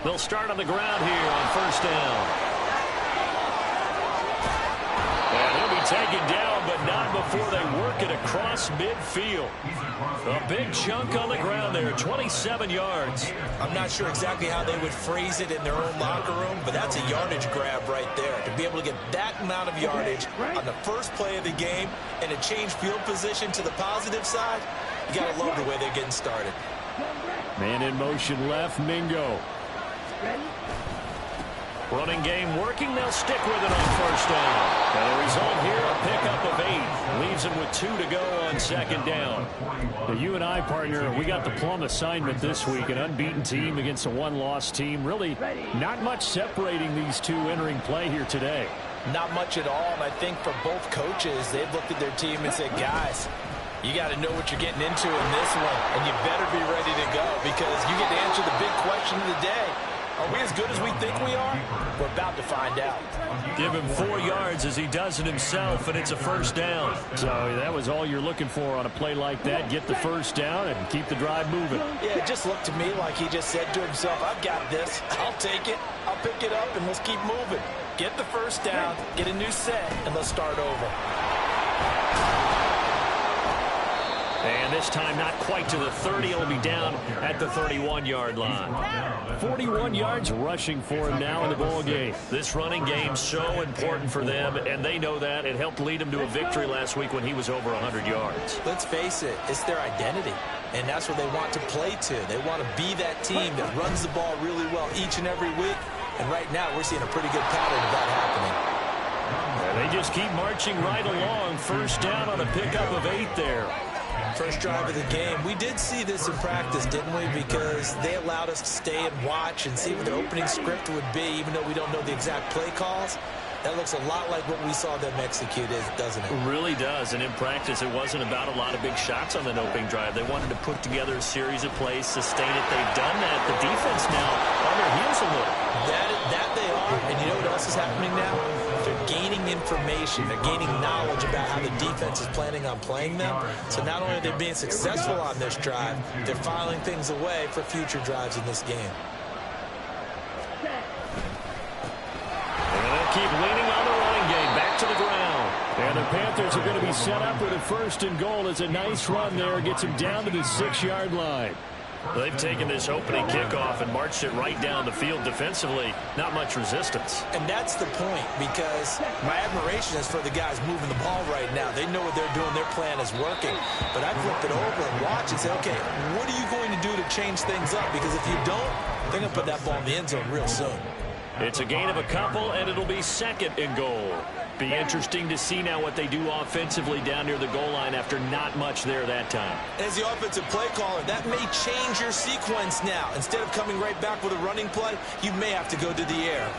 They'll start on the ground here on first down. And he'll be taken down, but not before they work it across midfield. A big chunk on the ground there, 27 yards. I'm not sure exactly how they would phrase it in their own locker room, but that's a yardage grab right there. To be able to get that amount of yardage on the first play of the game and to change field position to the positive side, you got to love the way they're getting started. Man in motion left, Mingo. Running game working. They'll stick with it on first down. And the result here, a pickup of 8. Leaves them with 2 to go on second down. The you and I, partner, we got the plum assignment this week. An unbeaten team against a one-loss team. Really not much separating these two entering play here today. Not much at all, and I think for both coaches, they've looked at their team and said, guys, you got to know what you're getting into in this one, and you better be ready to go because you get to answer the big question of the day. Are we as good as we think we are? We're about to find out. Give him 4 yards as he does it himself, and it's a first down. So that was all you're looking for on a play like that. Get the first down and keep the drive moving. Yeah, it just looked to me like he just said to himself, I've got this. I'll take it. I'll pick it up, and let's keep moving. Get the first down, get a new set, and let's start over. And this time not quite to the 30. It'll be down at the 31-yard line. 41 yards rushing for him now in the ball game. This running game so important for them, and they know that. It helped lead them to a victory last week when he was over 100 yards. Let's face it, it's their identity, and that's what they want to play to. They want to be that team that runs the ball really well each and every week, and right now we're seeing a pretty good pattern of that happening. And they just keep marching right along. First down on a pickup of 8 there. First drive of the game. We did see this in practice, didn't we? Because they allowed us to stay and watch and see what their opening script would be, even though we don't know the exact play calls. That looks a lot like what we saw them execute, doesn't it? It really does. And in practice, it wasn't about a lot of big shots on that opening drive. They wanted to put together a series of plays, sustain it. They've done that. The defense now on their heels a little. That they are. And you know what else is happening now? They're gaining information. They're gaining knowledge about how the defense is planning on playing them. So not only are they being successful on this drive, they're filing things away for future drives in this game. Keep leaning on the running game. Back to the ground. And the Panthers are going to be set up with a first and goal. It's a nice run there. Gets him down to the 6-yard line. They've taken this opening kickoff and marched it right down the field defensively. Not much resistance. And that's the point, because my admiration is for the guys moving the ball right now. They know what they're doing. Their plan is working. But I flip it over and watch and say, okay, what are you going to do to change things up? Because if you don't, they're going to put that ball in the end zone real soon. It's a gain of a couple, and it'll be second and goal. Be interesting to see now what they do offensively down near the goal line after not much there that time. As the offensive play caller, that may change your sequence now. Instead of coming right back with a running play, you may have to go to the air.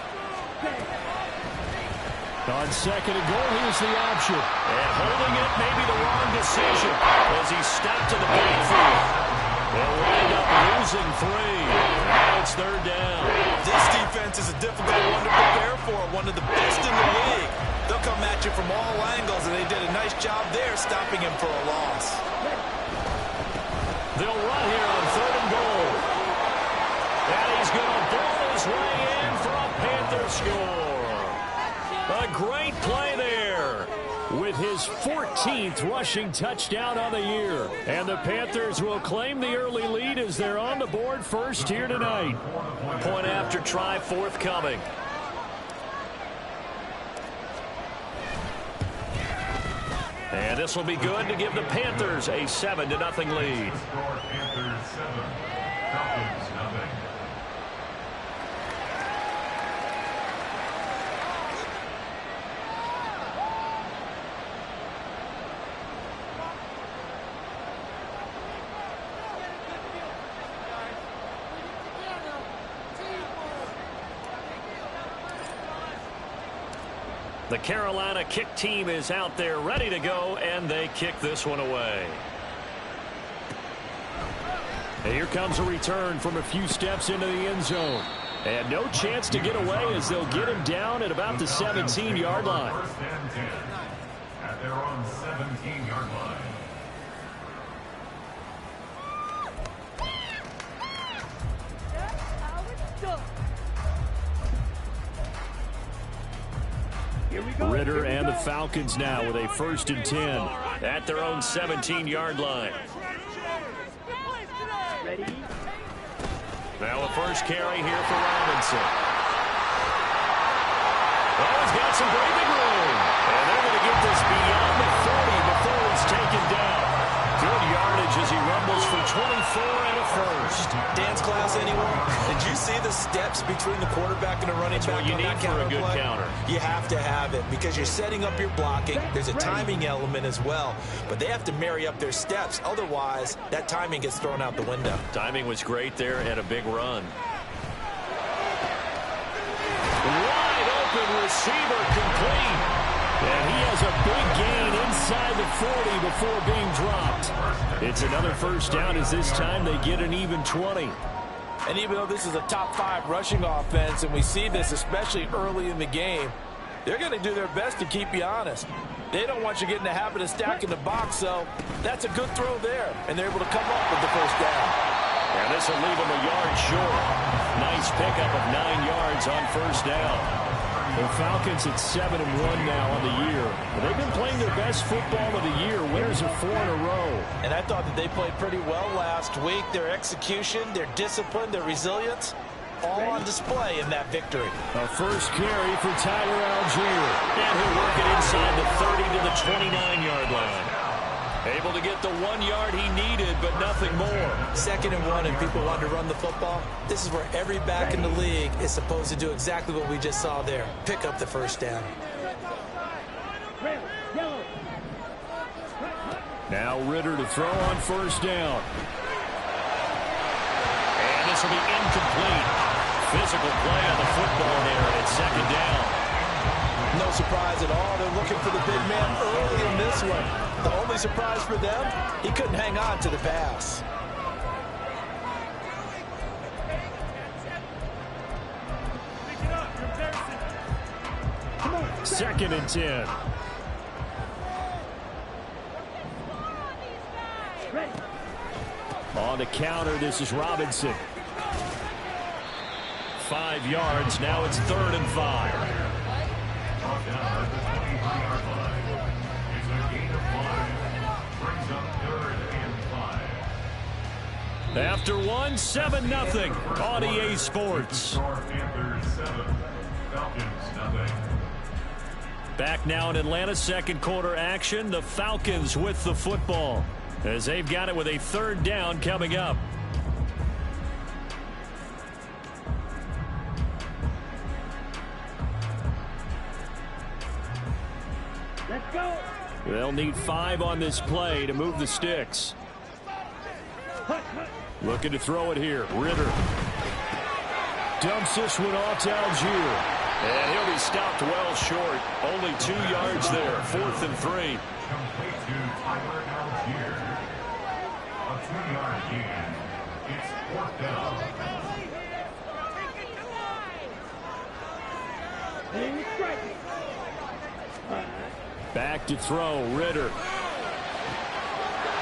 On second and goal, here's the option. And holding it may be the wrong decision as he stopped to the backfield. They'll wind up losing 3. Now it's third down. This defense is a difficult one to prepare for, one of the best in the league. They'll come at you from all angles, and they did a nice job there stopping him for a loss. They'll run here on third and goal. And he's going to ball his way in for a Panther score. A great play there with his 14th rushing touchdown on the year. And the Panthers will claim the early lead as they're on the board first here tonight. Point after try forthcoming. And this will be good to give the Panthers a 7-0 lead. The Carolina kick team is out there ready to go, and they kick this one away. And here comes a return from a few steps into the end zone. And no chance to get away as they'll get him down at about the 17-yard line. at their own 17-yard line. Ritter and the Falcons now with a 1st and 10 at their own 17-yard line. Now a first carry here for Robinson. Oh, he's got some breathing room. And they're going to get this beyond the 40 before he's taken down. Good yardage as he rumbles for 24 and a first. Dance class, anyone? Did you see the steps between the quarterback and the running back? That's what you need for a good counter. You have to have it because you're setting up your blocking. There's a timing element as well, but they have to marry up their steps. Otherwise, that timing gets thrown out the window. Timing was great there and a big run. Wide open receiver complete. And he has a big gain inside the 40 before being dropped. It's another first down as this time they get an even 20. And even though this is a top 5 rushing offense, and we see this especially early in the game, they're going to do their best to keep you honest. They don't want you getting the habit of stacking the box, so that's a good throw there. And they're able to come up with the first down. And this will leave them a yard short. Nice pickup of 9 yards on first down. The Falcons at 7-1 now on the year. They've been playing their best football of the year. Winners of 4 in a row. And I thought that they played pretty well last week. Their execution, their discipline, their resilience, all on display in that victory. A first carry for Tyler Algier. And he'll work it inside the 30 to the 29-yard line. Able to get the 1 yard he needed, but nothing more. 2nd and 1, and people want to run the football. This is where every back in the league is supposed to do exactly what we just saw there. Pick up the first down. Now Ritter to throw on first down. And this will be incomplete. Physical play on the football there, and it's 2nd down. No surprise at all. They're looking for the big man early in this one. The only surprise for them, he couldn't hang on to the pass. Second and 10. On the counter, this is Robinson. 5 yards. Now it's 3rd and 5. After 1, 7-0 on EA Sports. Back now in Atlanta, 2nd quarter action. The Falcons with the football as they've got it with a 3rd down coming up. Let's go. They'll need 5 on this play to move the sticks. Looking to throw it here. Ritter dumps this one off to Algier. And he'll be stopped well short. Only 2 yards there. 4th and 3. Complete to Tyler Algier. A 2-yard gain. It's 4th down. Back to throw. Ritter.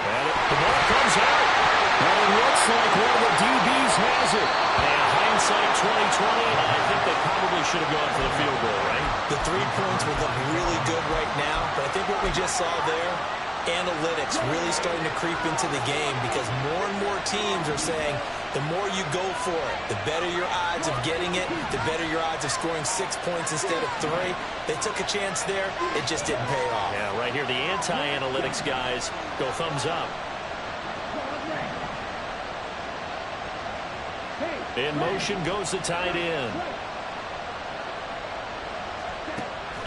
And the ball comes out. And it looks like one of the DBs has it. And hindsight 2020, I think they probably should have gone for the field goal, right? The 3 points would look really good right now, but I think what we just saw there, analytics really starting to creep into the game because more and more teams are saying the more you go for it, the better your odds of getting it, the better your odds of scoring 6 points instead of 3. They took a chance there. It just didn't pay off. Yeah, right here, the anti-analytics guys go thumbs up. In motion goes the tight end.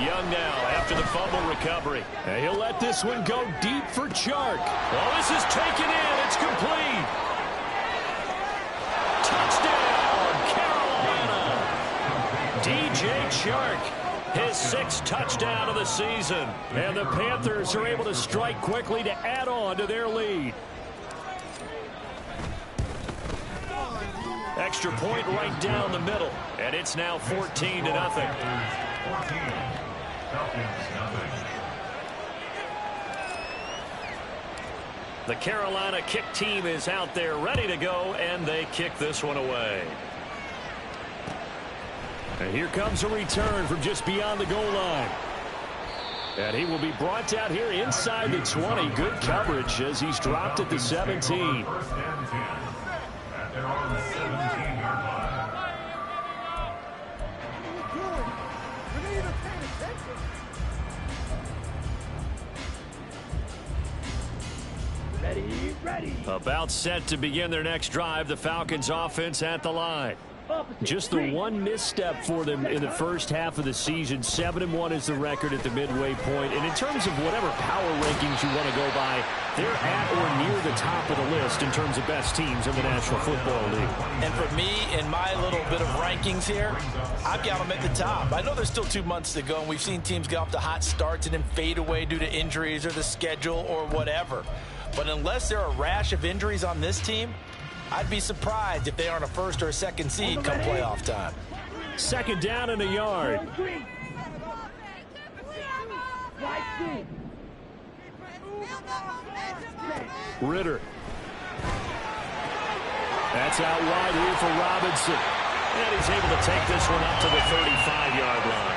Young now after the fumble recovery. And he'll let this one go deep for Chark. Well, this is taken in. It's complete. Touchdown, Carolina. DJ Chark, his 6th touchdown of the season. And the Panthers are able to strike quickly to add on to their lead. Extra point right down the middle. And it's now 14-0. The Carolina kick team is out there ready to go, and they kick this one away. And here comes a return from just beyond the goal line. And he will be brought out here inside the 20. Good coverage as he's dropped at the 17. First and 10 at their own 17-yard line. Ready. About set to begin their next drive. The Falcons offense at the line. Just the one misstep for them in the first half of the season. 7-1 is the record at the midway point. And in terms of whatever power rankings you want to go by, they're at or near the top of the list in terms of best teams in the National Football League. And for me, in my little bit of rankings here, I've got them at the top. I know there's still 2 months to go, and we've seen teams get off to hot starts and then fade away due to injuries or the schedule or whatever. But unless there are a rash of injuries on this team, I'd be surprised if they aren't a first or a second seed come playoff time. Second down and a yard. Ritter. That's out wide here for Robinson. And he's able to take this one up to the 35-yard line.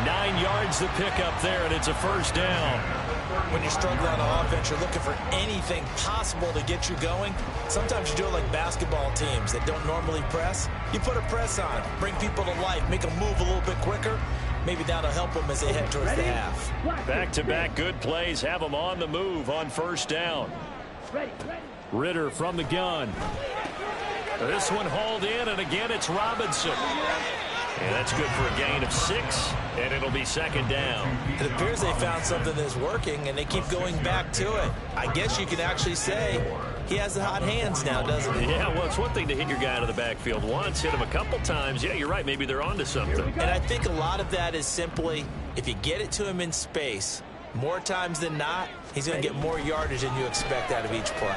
9 yards to pick up there, and it's a first down. When you're struggling on offense, you're looking for anything possible to get you going. Sometimes you do it like basketball teams that don't normally press. You put a press on, bring people to life, make them move a little bit quicker. Maybe that'll help them as they head towards the half. Back-to-back good plays have them on the move on first down. Ritter from the gun. This one hauled in, and again it's Robinson. And that's good for a gain of 6, and it'll be second down. It appears they found something that's working, and they keep going back to it. I guess you can actually say he has the hot hands now, doesn't he? Yeah, well, it's one thing to hit your guy out of the backfield once, hit him a couple times. Yeah, you're right. Maybe they're onto something. And I think a lot of that is simply if you get it to him in space, more times than not, he's going to get more yardage than you expect out of each play.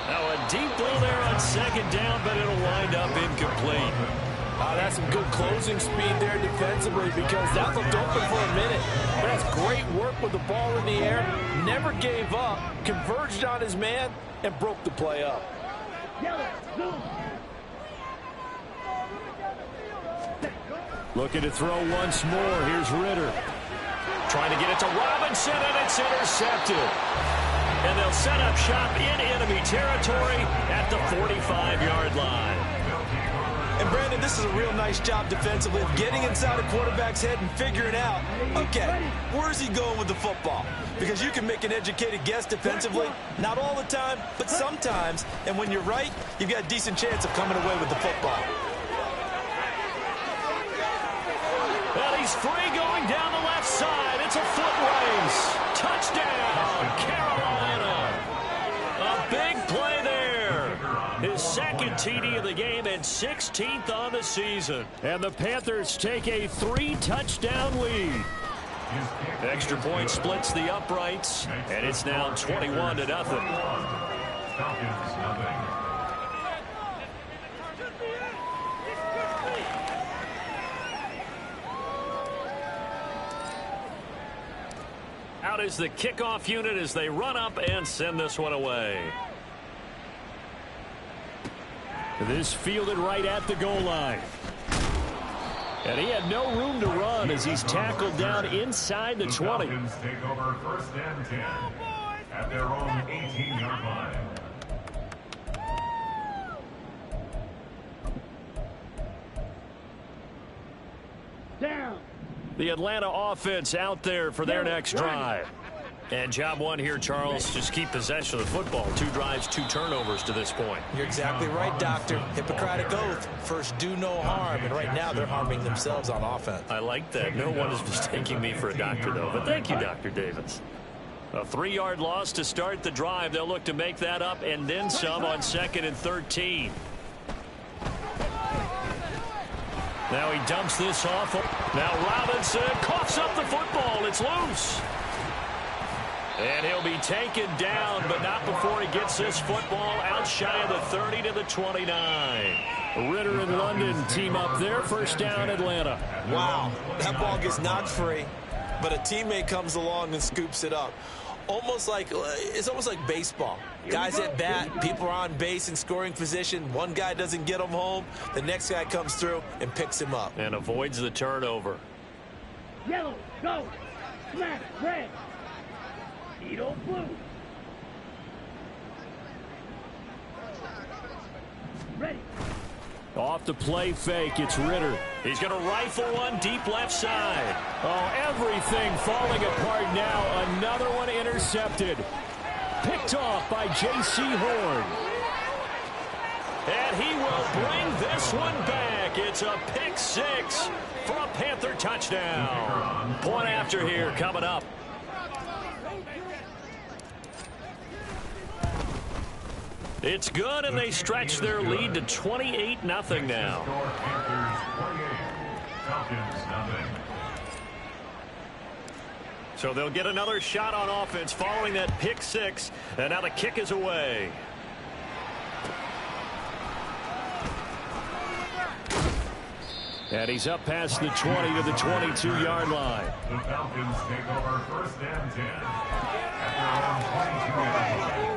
Now a deep ball there on second down, but it'll wind up incomplete. That's some good closing speed there defensively because that looked open for a minute. But that's great work with the ball in the air. Never gave up, converged on his man, and broke the play up. Looking to throw once more. Here's Ritter. Trying to get it to Robinson, and it's intercepted. And they'll set up shop in enemy territory at the 45-yard line. And, Brandon, this is a real nice job defensively of getting inside a quarterback's head and figuring out, okay, where's he going with the football? Because you can make an educated guess defensively, not all the time, but sometimes. And when you're right, you've got a decent chance of coming away with the football. Well, he's free going down the left side. It's a foot race. Touchdown, Carolina. A big play there. His second TD of the game and 16th on the season. And the Panthers take a 3-touchdown lead. Extra point splits the uprights, and it's now 21-0. Falcons nothing. Out is the kickoff unit as they run up and send this one away. This fielded right at the goal line. And he had no room to run as he's tackled down inside the 20. Falcons take over first and 10 at their own 18-yard line. Down. The Atlanta offense out there for their next drive. And job one here, Charles, just keep possession of the football. 2 drives, 2 turnovers to this point. You're exactly right, Doctor. Hippocratic oath. First, do no harm. And right now, they're harming themselves on offense. I like that. No one is mistaking me for a doctor, though. But thank you, Dr. Davis. A 3-yard loss to start the drive. They'll look to make that up and then some on 2nd and 13. Now he dumps this off. Now Robinson coughs up the football. It's loose. And he'll be taken down, but not before he gets this football out shy of the 30 to the 29. Ritter and London team up there. First down, Atlanta. Wow, that ball gets knocked free. but a teammate comes along and scoops it up. It's almost like baseball. Guys at bat, people are on base in scoring position. One guy doesn't get him home. The next guy comes through and picks him up. And avoids the turnover. Yellow, go. Smash, red. Edo, blue. Ready. Off the play fake, it's Ritter. He's going to rifle one deep left side. Oh, everything falling apart now. Another one intercepted. Picked off by J.C. Horn. And he will bring this one back. It's a pick six for a Panther touchdown. Point after here coming up. It's good, and they stretch their lead to 28-0 now. So they'll get another shot on offense following that pick six, and now the kick is away. And he's up past the 20 to the 22-yard line. The Falcons take over 1st and 10 at their own 22-yard line.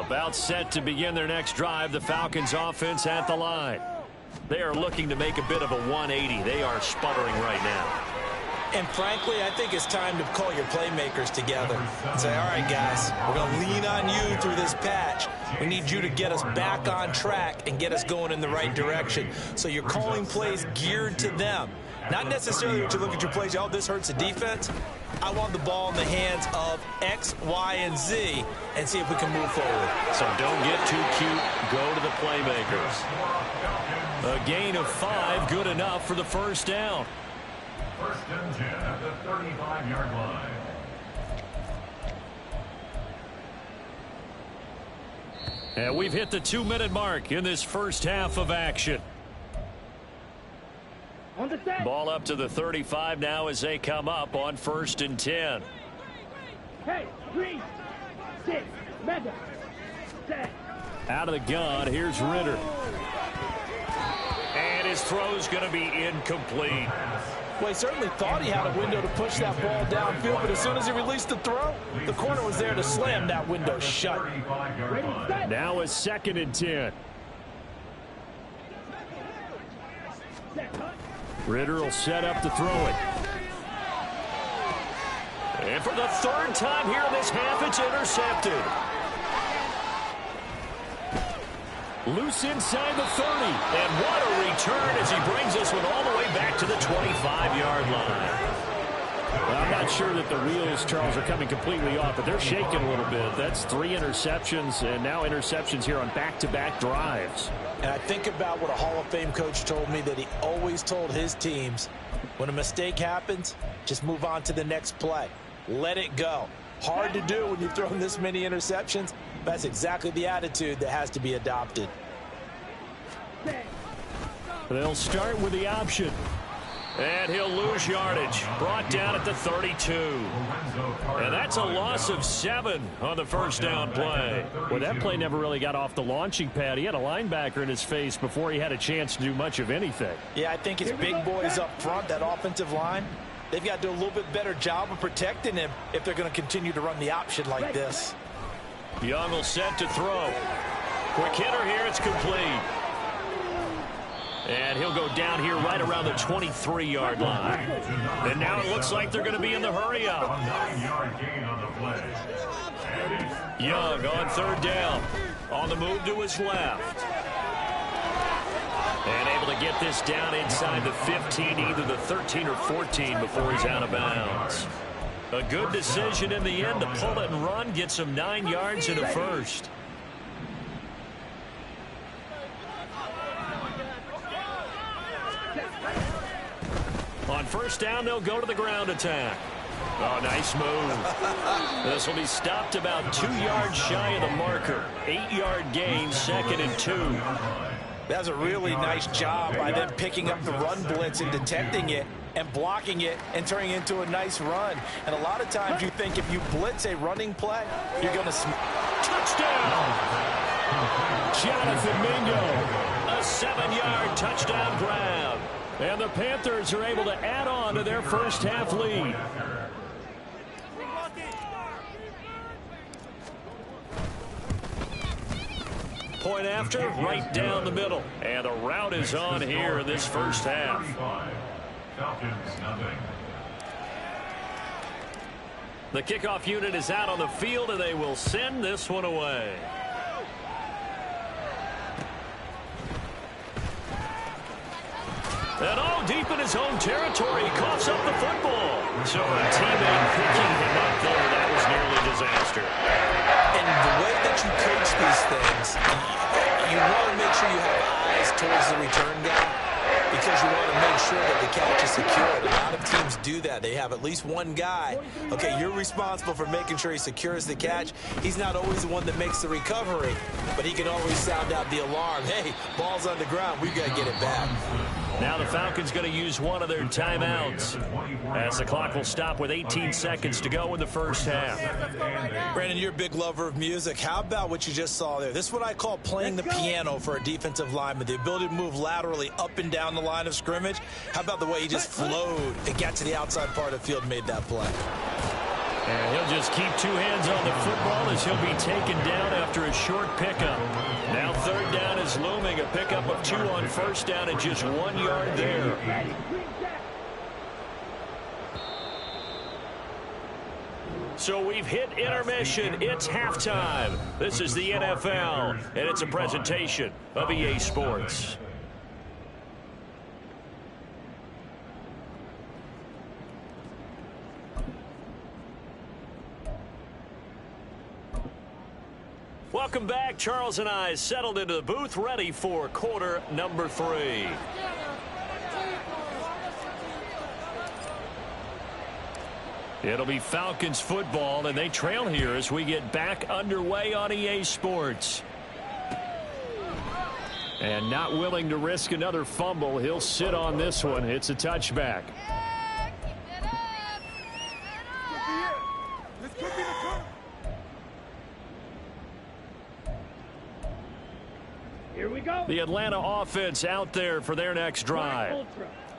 About set to begin their next drive, the Falcons offense at the line. They are looking to make a bit of a 180. They are sputtering right now. And frankly, I think it's time to call your playmakers together and say, all right, guys, we're going to lean on you through this patch. We need you to get us back on track and get us going in the right direction. So you're calling plays geared to them. Not necessarily what you look at your plays, oh, this hurts the defense. I want the ball in the hands of X, Y, and Z and see if we can move forward. So don't get too cute. Go to the playmakers. A gain of 5, good enough for the first down. 1st and 10 at the 35-yard line. And we've hit the 2-minute mark in this first half of action. On the set. Ball up to the 35 now as they come up on 1st and 10. Hey, 3, 6, mega. Set. Out of the gun, here's Ritter. And his throw's going to be incomplete. Well, he certainly thought he had a window to push that ball downfield, but as soon as he released the throw, the corner was there to slam that window shut. Now a 2nd and 10. Ritter will set up to throw it. And for the 3rd time here in this half, it's intercepted. Loose inside the 30. And what a return as he brings this one all the way back to the 25-yard line. Well, I'm not sure that the wheels, Charles, are coming completely off, but they're shaking a little bit. That's 3 interceptions, and now interceptions here on back-to-back drives. And I think about what a Hall of Fame coach told me, that he always told his teams, when a mistake happens, just move on to the next play. Let it go. Hard to do when you've thrown this many interceptions. That's exactly the attitude that has to be adopted. They'll start with the option. And he'll lose yardage. Brought down at the 32. And that's a loss of 7 on the first down play. Well, that play never really got off the launching pad. He had a linebacker in his face before he had a chance to do much of anything. Yeah, I think his big boys up front, that offensive line, they've got to do a little bit better job of protecting him if they're going to continue to run the option like this. Young will set to throw. Quick hitter here, it's complete. And he'll go down here right around the 23-yard line. And now it looks like they're going to be in the hurry-up. A 9-yard gain on the play. Young on 3rd down. On the move to his left. And able to get this down inside the 15, either the 13 or 14 before he's out of bounds. A good decision in the end to pull it and run, get some 9 yards in a first. On 1st down, they'll go to the ground attack. Oh, nice move. This will be stopped about 2 yards shy of the marker. 8-yard gain, 2nd and 2. That's a really nice job by them picking up the run blitz and detecting it and blocking it and turning it into a nice run. And a lot of times you think if you blitz a running play, you're going to... Touchdown! Jonathan Mingo. A 7-yard touchdown grab. And the Panthers are able to add on to their first half lead. Point after, right down the middle. And the route is on here in this first half. Falcons, nothing. The kickoff unit is out on the field, and they will send this one away. And all deep in his own territory, he coughs up the football. So a teammate picking him up there, that was nearly a disaster. And the way that you coach these things, you want to make sure you have eyes towards the return guy, because you want to make sure that the catch is secured. A lot of teams do that. They have at least one guy. Okay, you're responsible for making sure he secures the catch. He's not always the one that makes the recovery, but he can always sound out the alarm. Hey, ball's on the ground. We've got to get it back. Now the Falcons going to use one of their timeouts, as the clock will stop with 18 seconds to go in the first half. Brandon, you're a big lover of music. How about what you just saw there? This is what I call playing the piano for a defensive lineman, the ability to move laterally up and down the line of scrimmage. How about the way he just flowed and got to the outside part of the field and made that play? And he'll just keep two hands on the football as he'll be taken down after a short pickup. Now third down is looming, a pickup of 2 on first down and just 1 yard there. So we've hit intermission. It's halftime. This is the NFL, and it's a presentation of EA Sports. Welcome back. Charles and I settled into the booth, ready for quarter number 3. It'll be Falcons football, and they trail here as we get back underway on EA Sports. And not willing to risk another fumble, he'll sit on this one. It's a touchback. Here we go. The Atlanta offense out there for their next drive.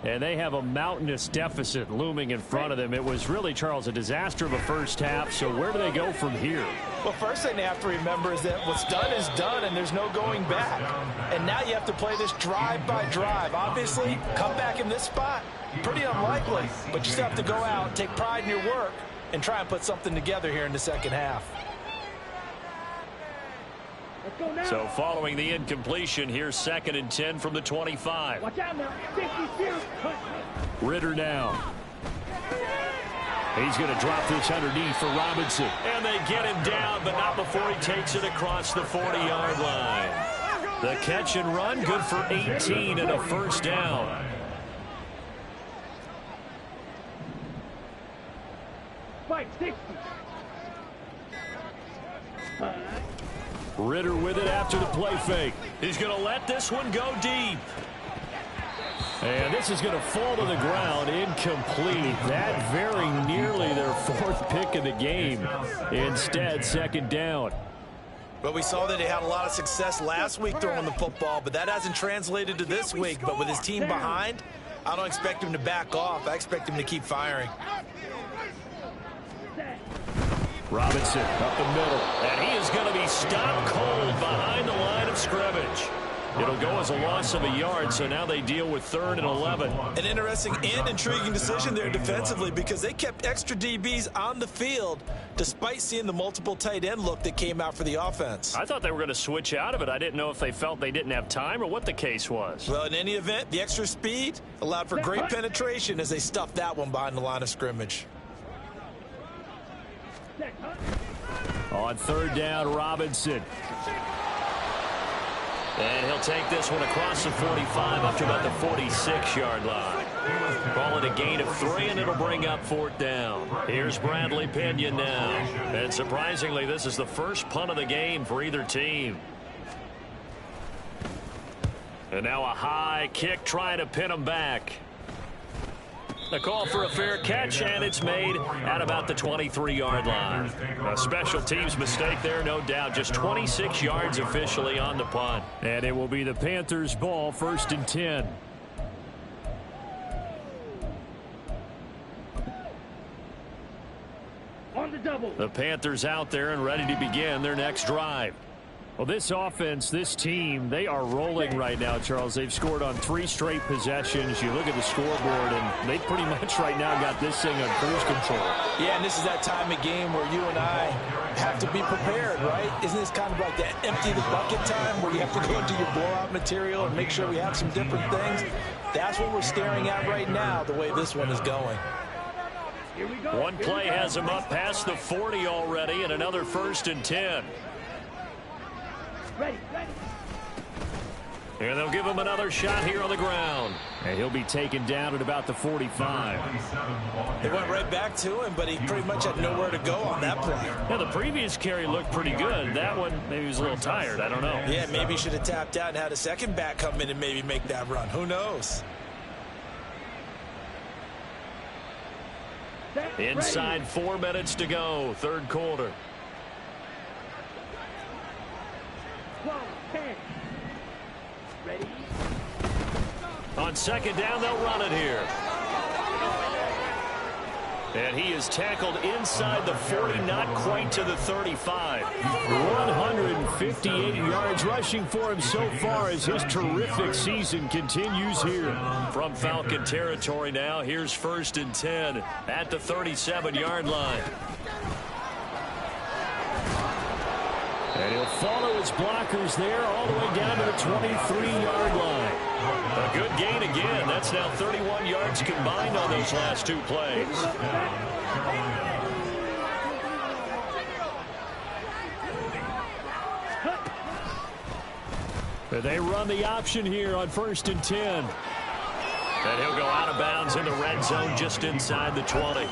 And they have a mountainous deficit looming in front of them. It was really, Charles, a disaster of a first half. So where do they go from here? Well, first thing they have to remember is that what's done is done, and there's no going back. And now you have to play this drive by drive. Obviously, come back in this spot, pretty unlikely. But you still have to go out, take pride in your work, and try and put something together here in the second half. So following the incompletion, here's 2nd and 10 from the 25. Watch out now. 50. Ritter now. He's going to drop this underneath for Robinson. And they get him down, but not before he takes it across the 40-yard line. The catch and run, good for 18 and a first down. Fight 60. Ritter with it after the play fake. He's going to let this one go deep. And this is going to fall to the ground, incomplete. That very nearly their 4th pick of the game. Instead, 2nd down. But we saw that he had a lot of success last week throwing the football, but that hasn't translated to this week. But with his team behind, I don't expect him to back off. I expect him to keep firing. Robinson up the middle, and he is going to be stopped cold behind the line of scrimmage. It'll go as a loss of a yard, so now they deal with 3rd and 11. An interesting and intriguing decision there defensively, because they kept extra DBs on the field despite seeing the multiple tight end look that came out for the offense. I thought they were going to switch out of it. I didn't know if they felt they didn't have time or what the case was. Well, in any event, the extra speed allowed for great penetration as they stuffed that one behind the line of scrimmage. On 3rd down, Robinson. And he'll take this one across the 45 up to about the 46-yard line. Call it a gain of 3, and it'll bring up 4th down. Here's Bradley Pinion now. And surprisingly, this is the first punt of the game for either team. And now a high kick trying to pin him back. A call for a fair catch, and it's made at about the 23-yard line. A special teams mistake there, no doubt. Just 26 yards officially on the punt. And it will be the Panthers' ball, 1st and 10. double. The Panthers out there and ready to begin their next drive. Well, this offense, this team, they are rolling right now, Charles. They've scored on 3 straight possessions. You look at the scoreboard, and they pretty much right now got this thing on cruise control. Yeah, and this is that time of game where you and I have to be prepared, right? Isn't this kind of like that empty the bucket time where you have to go into your blowout material and make sure we have some different things? That's what we're staring at right now, the way this one is going. Here we go. One play has him up past the 40 already, and another 1st and 10. Ready, ready. And they'll give him another shot here on the ground. And he'll be taken down at about the 45. They went right back to him, but he pretty much had nowhere to go on that play. Yeah, the previous carry looked pretty good. That one, maybe he was a little tired. I don't know. Yeah, maybe he should have tapped out and had a second back come in and maybe make that run. Who knows? Inside 4 minutes to go, 3rd quarter. 12, 10. Ready? On 2nd down, they'll run it here. And he is tackled inside the 40, not quite to the 35. 158 yards rushing for him so far as his terrific season continues here. From Falcon territory now, here's 1st and 10 at the 37-yard line. And he'll follow his blockers there all the way down to the 23-yard line. A good gain again. That's now 31 yards combined on those last 2 plays. They run the option here on 1st and 10. And he'll go out of bounds in the red zone just inside the 20.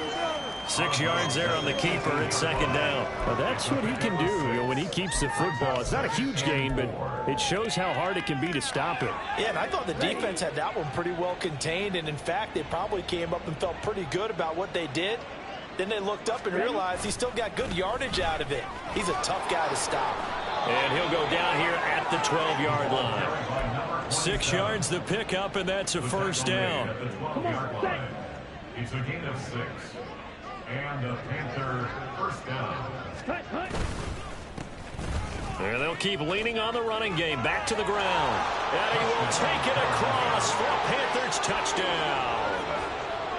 6 yards there on the keeper at 2nd down. Well, that's what he can do when he keeps the football. It's not a huge gain, but it shows how hard it can be to stop it. Yeah, and I thought the defense had that one pretty well contained, and in fact, they probably came up and felt pretty good about what they did. Then they looked up and realized he still got good yardage out of it. He's a tough guy to stop. And he'll go down here at the 12-yard line. 6 yards the pickup, and that's a 1st down. It's a gain of 6. And the Panther 1st down. There they'll keep leaning on the running game. Back to the ground. And he will take it across for a Panthers touchdown.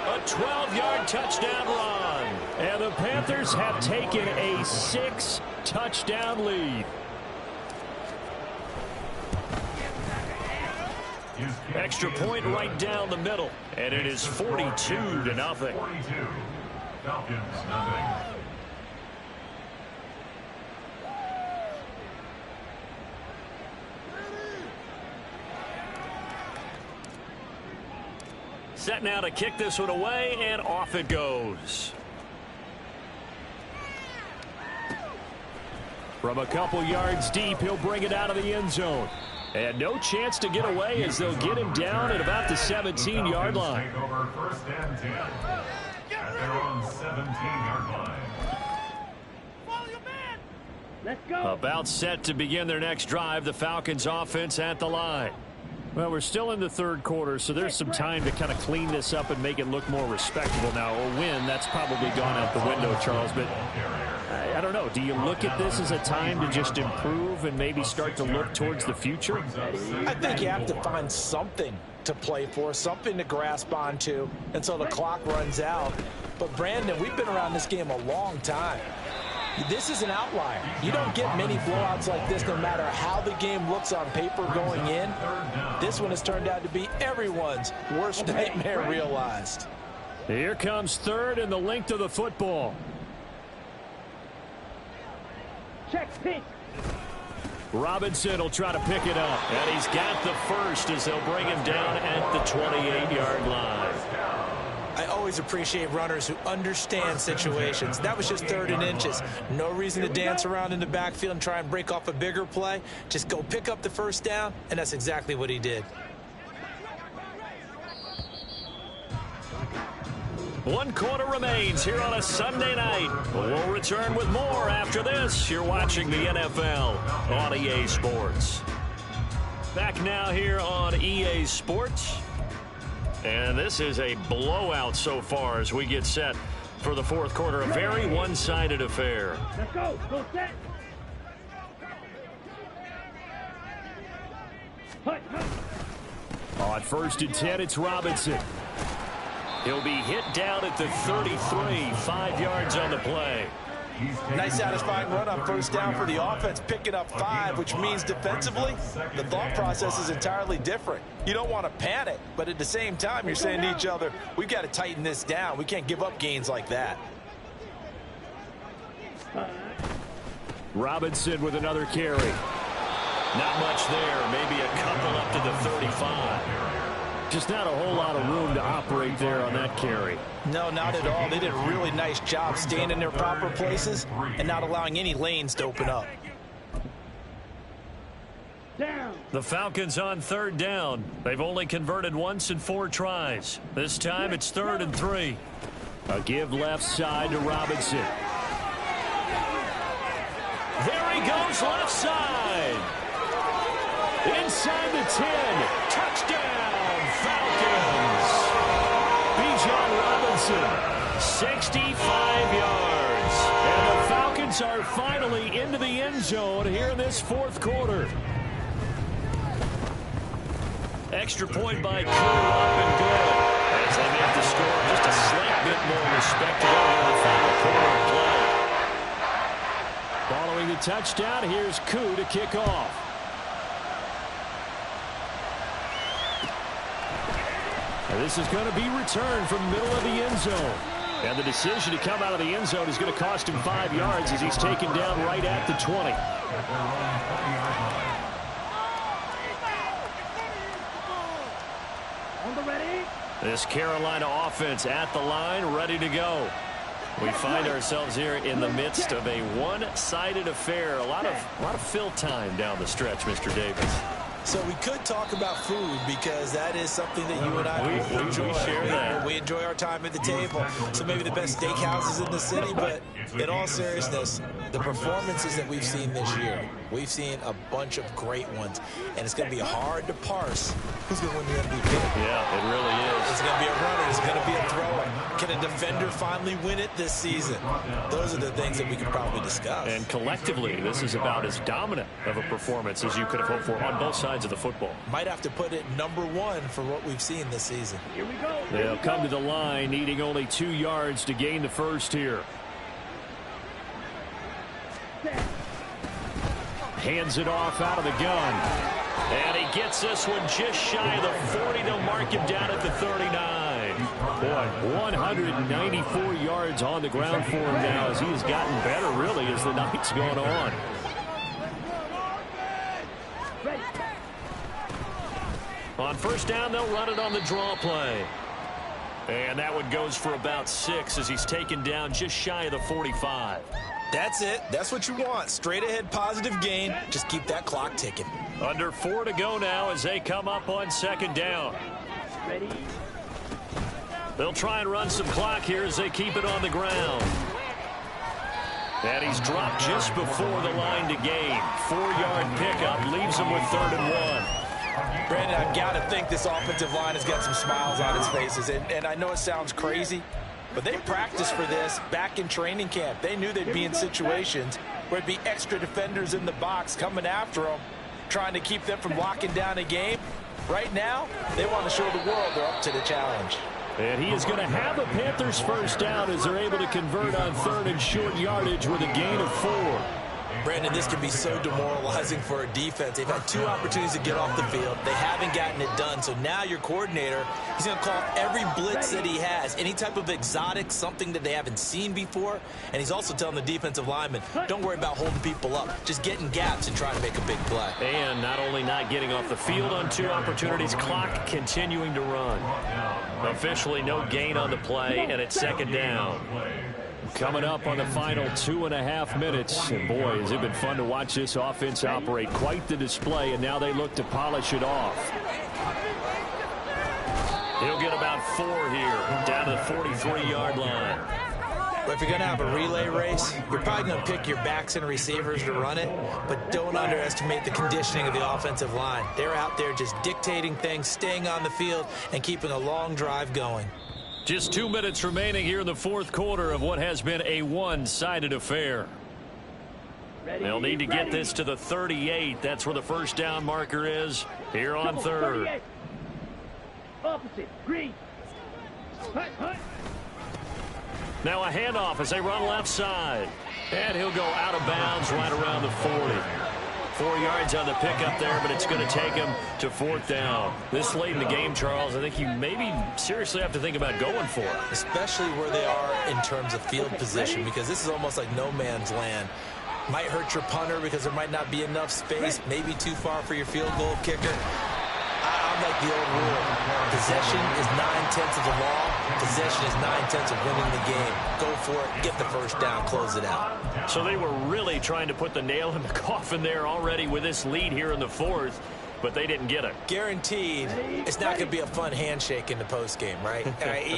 A 12-yard touchdown run. And the Panthers have taken a 6-touchdown lead. Extra point right down the middle. And it is 42-0. 42. Falcons, nothing. Set now to kick this one away, and off it goes. From a couple yards deep, he'll bring it out of the end zone. And no chance to get away as they'll get him down at about the 17-yard line. Take over 1st and 10 at their own 17-yard line. Let's go. About set to begin their next drive. The Falcons offense at the line. Well, we're still in the 3rd quarter, so there's some time to kind of clean this up and make it look more respectable now. A win, that's probably gone out the window, Charles. But I don't know. Do you look at this as a time to just improve and maybe start to look towards the future? I think you have to find something to play for, something to grasp onto until the clock runs out. But, Brandon, we've been around this game a long time. This is an outlier. You don't get many blowouts like this no matter how the game looks on paper going in. This one has turned out to be everyone's worst nightmare realized. Here comes 3rd and the length of the football. Check pitch. Robinson will try to pick it up. And he's got the 1st as they'll bring him down at the 28-yard line. I always appreciate runners who understand situations. That was just 3rd and inches. No reason to dance around in the backfield and try and break off a bigger play. Just go pick up the 1st down, and that's exactly what he did. One quarter remains here on a Sunday night. We'll return with more after this. You're watching the NFL on EA Sports. Back now here on EA Sports. And this is a blowout so far as we get set for the fourth quarter. A very one-sided affair. Let's go. Go set. Hut, hut. On 1st and 10, it's Robinson. He'll be hit down at the 33, 5 yards on the play. Nice satisfying run on first down for the offense, picking up 5, which means defensively, the thought process is entirely different. You don't want to panic, but at the same time, you're saying to each other, we've got to tighten this down. We can't give up gains like that. Robinson with another carry. Not much there, maybe a couple up to the 35. Just not a whole lot of room to operate there on that carry. No, not at all. They did a really nice job staying in their proper places and not allowing any lanes to open up. Down. The Falcons on 3rd down. They've only converted once in 4 tries. This time it's 3rd and 3. A give left side to Robinson. There he goes left side. Inside the 10. Touchdown, Falcons. Bijan Robinson, 65 yards. And the Falcons are finally into the end zone here in this fourth quarter. Extra point by Crew, up and good. As they make the score just a slight bit more respectable in the final quarter of play. Following the touchdown, here's Crew to kick off. And this is going to be returned from the middle of the end zone. And the decision to come out of the end zone is going to cost him 5 yards as he's taken down right at the 20. On the ready. This Carolina offense at the line, ready to go. We find ourselves here in the midst of a one-sided affair. A lot of fill time down the stretch, Mr. Davis. So we could talk about food because that is something that you and I enjoy. We share that. We enjoy our time at the table. So maybe the best steakhouses in the city, but in all seriousness, the performances that we've seen this year, we've seen a bunch of great ones, and it's going to be hard to parse who's going to win the MVP. Yeah, it really is. It's going to be a runner. It's going to be a thrower. Can a defender finally win it this season? Those are the things that we can probably discuss. And collectively, this is about as dominant of a performance as you could have hoped for on both sides of the football. Might have to put it #1 for what we've seen this season. Here we go. They'll come to the line needing only 2 yards to gain the first here. Hands it off out of the gun. And he gets this one just shy of the 40. They'll mark him down at the 39. Boy, 194 yards on the ground for him now as he has gotten better, really, as the night's gone on. On first down, they'll run it on the draw play. And that one goes for about 6 as he's taken down just shy of the 45. That's it. That's what you want. Straight ahead positive gain. Just keep that clock ticking. Under 4 to go now as they come up on 2nd down. Ready. They'll try and run some clock here as they keep it on the ground. And he's dropped just before the line to gain. 4-yard pickup leaves him with 3rd and 1. Brandon, I've got to think this offensive line has got some smiles on its faces. And I know it sounds crazy, but they practiced for this back in training camp. They knew they'd be in situations where it'd be extra defenders in the box coming after them, trying to keep them from locking down a game. Right now, they want to show the world they're up to the challenge. And he is going to have a Panthers first down as they're able to convert on 3rd and short yardage with a gain of 4. Brandon, this can be so demoralizing for a defense. They've had 2 opportunities to get off the field. They haven't gotten it done. So now your coordinator, he's going to call every blitz that he has, any type of exotic, something that they haven't seen before. And he's also telling the defensive lineman, don't worry about holding people up. Just get in gaps and try to make a big play. And not only not getting off the field on 2 opportunities, clock continuing to run. Officially no gain on the play, and it's 2nd down. Coming up on the final 2.5 minutes. And boy, has it been fun to watch this offense operate. Quite the display, and now they look to polish it off. He'll get about 4 here, down to the 43-yard line. But if you're going to have a relay race, you're probably going to pick your backs and receivers to run it, but don't underestimate the conditioning of the offensive line. They're out there just dictating things, staying on the field, and keeping a long drive going. Just 2 minutes remaining here in the fourth quarter of what has been a one-sided affair. They'll need to get this to the 38. That's where the first down marker is here on third. Opposite, green. Hut, hut. Now a handoff as they run left side. And he'll go out of bounds right around the 40. 4 yards on the pickup there, but it's going to take him to fourth down. This late in the game, Charles, I think you maybe seriously have to think about going for it. Especially where they are in terms of field position, because this is almost like no man's land. Might hurt your punter because there might not be enough space, maybe too far for your field goal kicker. I'm like the old rule. Possession is 9/10 of the law. Possession is 9/10 of winning the game. Go for it, get the first down, close it out. So they were really trying to put the nail in the coffin there already with this lead here in the fourth, but they didn't get it. Guaranteed, it's not going to be a fun handshake in the postgame, right?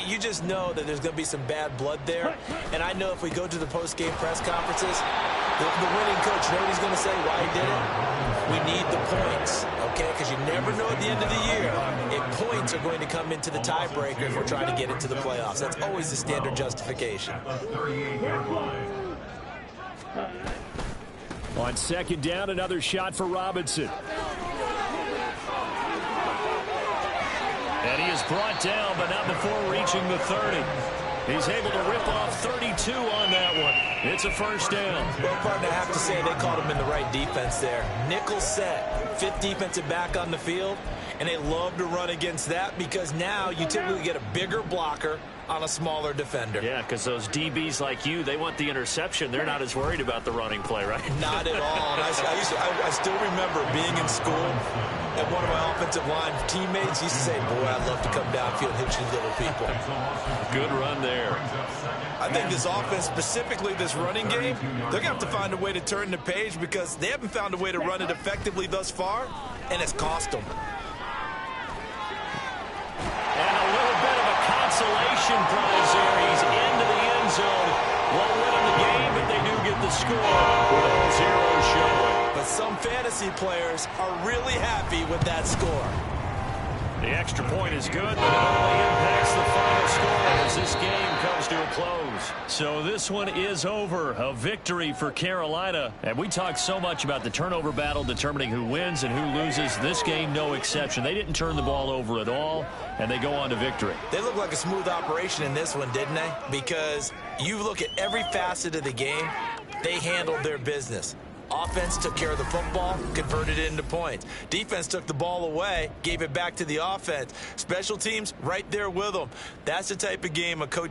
You just know that there's going to be some bad blood there. And I know if we go to the postgame press conferences, the winning coach, you know what he's going to say, why he did it? We need the points, okay? Because you never know at the end of the year if points are going to come into the tiebreaker if we're trying to get into the playoffs. That's always the standard justification. On second down, another shot for Robinson. And he is brought down, but not before reaching the 30. He's able to rip off 32 on that one. It's a first down. Well, partner, I have to say they called him in the right defense there. Nickel set, fifth defensive back on the field, and they love to run against that because now you typically get a bigger blocker on a smaller defender. Yeah, because those DBs like you, they want the interception. They're not as worried about the running play, right? Not at all. And I still remember being in school, and one of my offensive line teammates used to say, boy, I'd love to come downfield and hit you little people. Good run there. I think this offense, specifically this running game, they're going to have to find a way to turn the page because they haven't found a way to run it effectively thus far, and it's cost them. And a little bit of a consolation prize there. He's into the end zone. Won't win the game, but they do get the score with all zeros showing. But some fantasy players are really happy with that score. The extra point is good, but it only impacts the final score as this game comes to a close. So this one is over. A victory for Carolina. And we talked so much about the turnover battle determining who wins and who loses. This game, no exception. They didn't turn the ball over at all, and they go on to victory. They look like a smooth operation in this one, didn't they? Because you look at every facet of the game, they handled their business. Offense took care of the football, converted it into points. Defense took the ball away, gave it back to the offense. Special teams right there with them. That's the type of game a coach